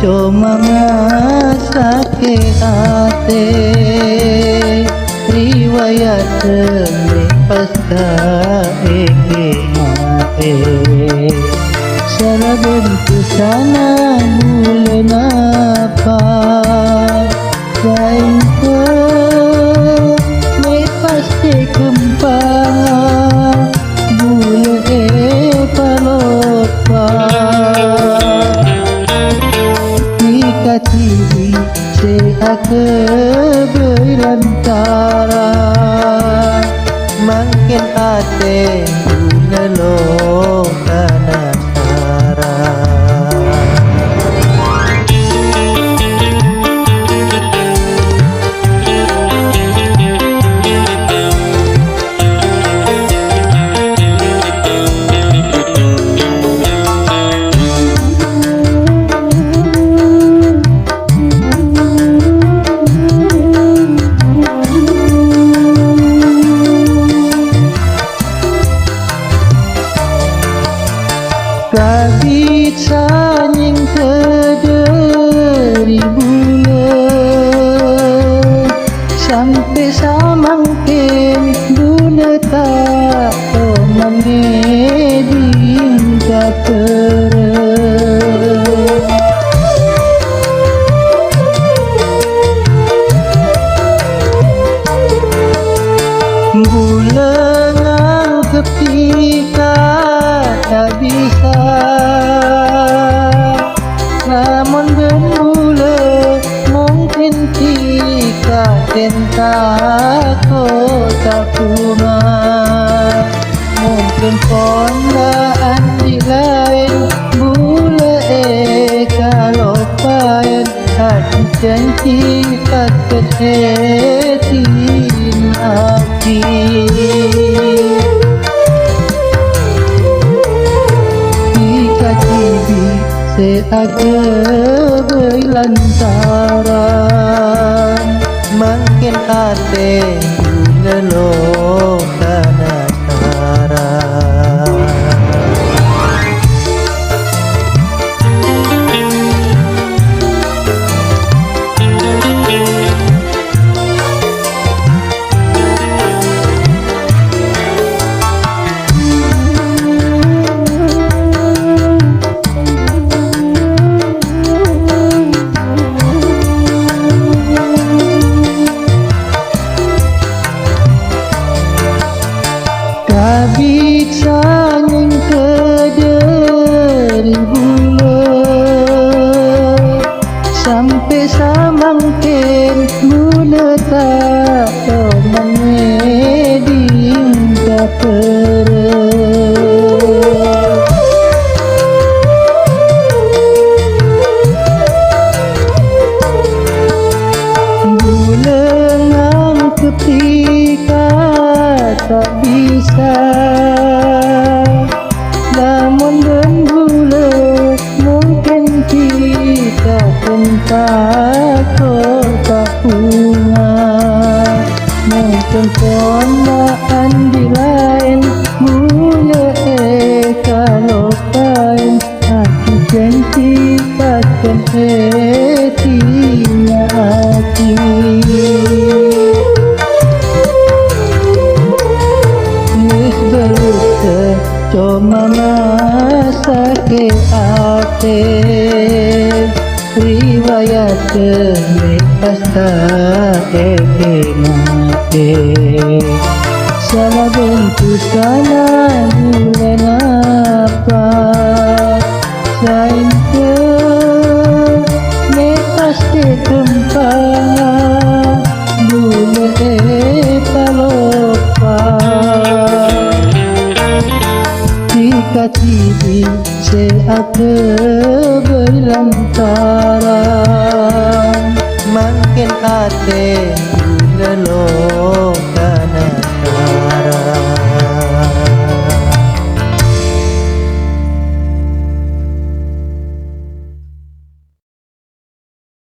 cuma sakit hati riwayat pasta mati sarabun kusana bulan apa kain ko may pasti kempang bulan palopa Tibi se aku berantara makin ate nalo kanasara Kabit sanying kederi bulan sampai samangkin dunia tak mengeding katereng bulan ketika tak bisa namun bermula mungkin jika cinta tak bunga mungkin pondaan di lain bula kalau payan hati janji tak kesetin hati se aku berlantaran makin ate nalo kanasara Kabit sanying kederi bulan sampai samangkin bulan tak mengeding katereng bulan ketika tak bisa namun bermula mungkin kita entah tak bunga mungkin pondaan di lain mula kalau kain hati janji takkan hatinya hati cuma sakit hati riwayat pasta mati salah bentuk sana bulan apa sain ke pasti kempang bulan palopa Tibi se aku berlantaran makin ate nalo